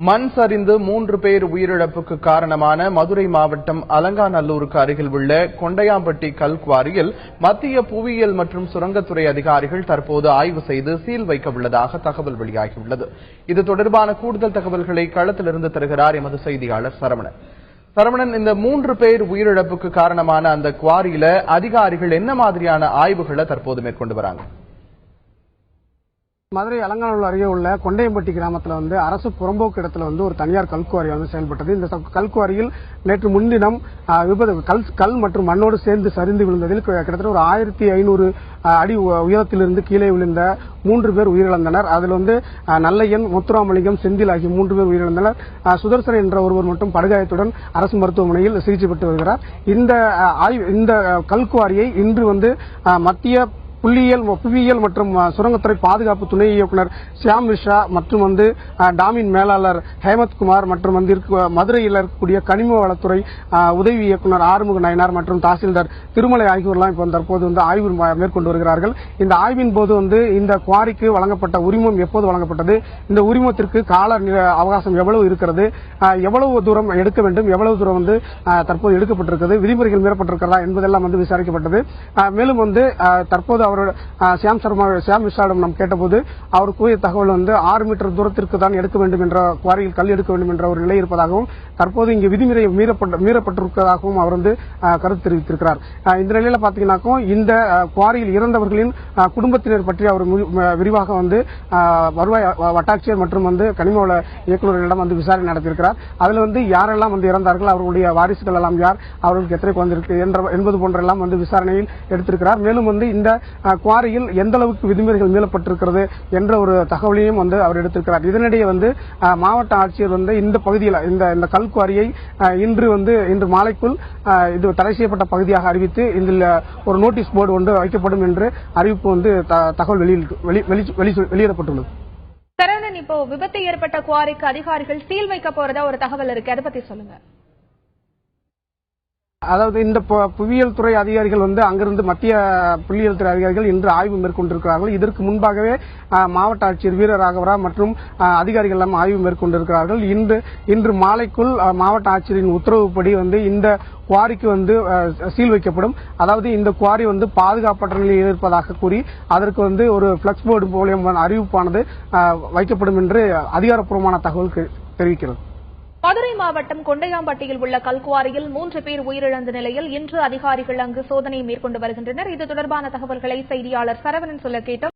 மண் சரிந்து 3 பேர் உயிரிழப்புக்கு காரணமான மதுரை மாவட்டம் அலங்காநல்லூருக்கு அருகில் உள்ள கொண்டையாம்பட்டி கல்குவாரியில் மத்திய புவியியல் மற்றும் சுரங்கத்துறை அதிகாரிகள் தற்போது ஆய்வு செய்து சீல் வைக்க உள்ளதாக தகவல் வெளியாகியுள்ளது. இது தொடர்பான கூடுதல் தகவல்களை களத்திலிருந்து தருகிறார் எமது செய்தியாளர் சரவணன். இந்த 3 பேர் உயிரிழப்புக்கு காரணமான அந்த குவாரியில அதிகாரிகள் என்ன மாதிரியான ஆய்வுகளை தற்போது மேற்கொண்டு வராங்க? மதுரை அலங்காநல்லூர் அருகே உள்ள கொண்டையம்பட்டி கிராமத்தில் அரசு புறம்போக்கு இடத்துல ஒரு தனியார் கல்குவாரி செயல்பட்டது. இந்த கல்குவாரியில் நேற்று முன்தினம் கல் மற்றும் மண்ணோடு சேர்ந்து சரிந்து விழுந்ததில் கிட்டத்தட்ட ஒரு 1500 அடி உயரத்திலிருந்து கீழே விழுந்த 3 பேர் உயிரிழந்தனர். அதில் நல்லையன், முத்துராமலிங்கம், செந்தில் ஆகிய 3 பேர் உயிரிழந்தனர். சுதர்சன் என்ற ஒருவர் மட்டும் படுகாயத்துடன் அரசு மருத்துவமனையில் சிகிச்சை பெற்று வருகிறார். இந்த கல்குவாரியை இன்று மத்திய புவியியல் மற்றும் சுரங்கத்துறை பாதுகாப்பு துணை இயக்குநர் சியாம் மிஸ்ரா மற்றும் டாமின் மேலாளர் ஹேமத்குமார் மற்றும் மதுரையில் இருக்கக்கூடிய கனிம வளத்துறை உதவி இயக்குநர் ஆறுமுக நயனார் மற்றும் தாசில்தார் திருமலை ஆகியோரெல்லாம் இப்போ தற்போது ஆய்வு மேற்கொண்டு வருகிறார்கள். இந்த ஆய்வின் போது இந்த குவாரிக்கு வழங்கப்பட்ட உரிமம் எப்போது வழங்கப்பட்டது, இந்த உரிமத்திற்கு கால அவகாசம் எவ்வளவு இருக்கிறது, எவ்வளவு தூரம் எடுக்க வேண்டும், எவ்வளவு தூரம் தற்போது எடுக்கப்பட்டிருக்கிறது, விதிமுறைகள் மீறப்பட்டிருக்கிறதா என்பதெல்லாம் விசாரிக்கப்பட்டது. மேலும் தற்போது சியாம் மிஸ்ராவிடம் நாம் கேட்டபோது அவர் கூறிய தகவல் 6 மீட்டர் தூரத்திற்கு தான் எடுக்க வேண்டும் என்ற குவாரியில் கல் எடுக்க வேண்டும் என்ற ஒரு நிலை இருப்பதாகவும் தற்போது இங்கு விதிமுறை மீறப்பட்டிருப்பதாகவும் அவர் கருத்து தெரிவித்திருக்கிறார். இந்த நிலையில பாத்தீங்கன்னா இந்த குவாரியில் இறந்தவர்களின் குடும்பத்தினர் பற்றி அவர் விரிவாக வருவாய் வட்டாட்சியர் மற்றும் கனிமவள இயக்குநர்களிடம் விசாரணை நடத்தியிருக்கிறார். அதுல யாரெல்லாம் இறந்தார்கள், அவர்களுடைய வாரிசுகள் எல்லாம் யார், அவர்களுக்கு எத்தனை குழந்தை என்பது போன்றெல்லாம் விசாரணையில் எடுத்திருக்கிறார். மேலும் இந்த குவாரியில் எந்த அளவுக்கு விதிமுறைகள் மீறப்பட்டிருக்கிறது என்ற ஒரு தகவலையும் அவர் எடுத்திருக்கிறார். இதனிடையே மாவட்ட ஆட்சியர் இந்த பகுதியில் இந்த கல்குவாரியை இன்று மாலைக்குள் இது தடை செய்யப்பட்ட பகுதியாக அறிவித்து இதில் ஒரு நோட்டீஸ் போர்டு வைக்கப்படும் என்று அறிவிப்பு தகவல் வெளியிடப்பட்டுள்ளது. சரவணன், இப்போ விபத்து ஏற்பட்ட குவாரிக்கு அதிகாரிகள் சீல் வைக்க போறதா ஒரு தகவல் இருக்கு, அதை பத்தி சொல்லுங்க. அதாவது இந்த புவியியல் துறை அதிகாரிகள் அங்கிருந்து மத்திய புள்ளியியல் துறை அதிகாரிகள் இன்று ஆய்வு மேற்கொண்டிருக்கிறார்கள். இதற்கு முன்பாகவே மாவட்ட ஆட்சியர் வீரராகவரா மற்றும் அதிகாரிகள் எல்லாம் ஆய்வு மேற்கொண்டிருக்கிறார்கள். இன்று மாலைக்குள் மாவட்ட ஆட்சியரின் உத்தரவுப்படி இந்த குவாரிக்கு சீல் வைக்கப்படும். அதாவது இந்த குவாரி பாதுகாப்பற்ற நிலையில் இருப்பதாக கூறி அதற்கு ஒரு பிளக்ஸ் போர்டு மூலம் அறிவிப்பானது வைக்கப்படும் என்று அதிகாரப்பூர்வமான தகவல் தெரிவிக்கிறது. மதுரை மாவட்டம் கொண்டையாம்பட்டியில் உள்ள கல்குவாரியில் 3 பேர் உயிரிழந்த நிலையில் இன்று அதிகாரிகள் அங்கு சோதனை மேற்கொண்டு வருகின்றனர். இது தொடர்பான தகவல்களை செய்தியாளர் சரவணன் சொல்ல கேட்டோம்.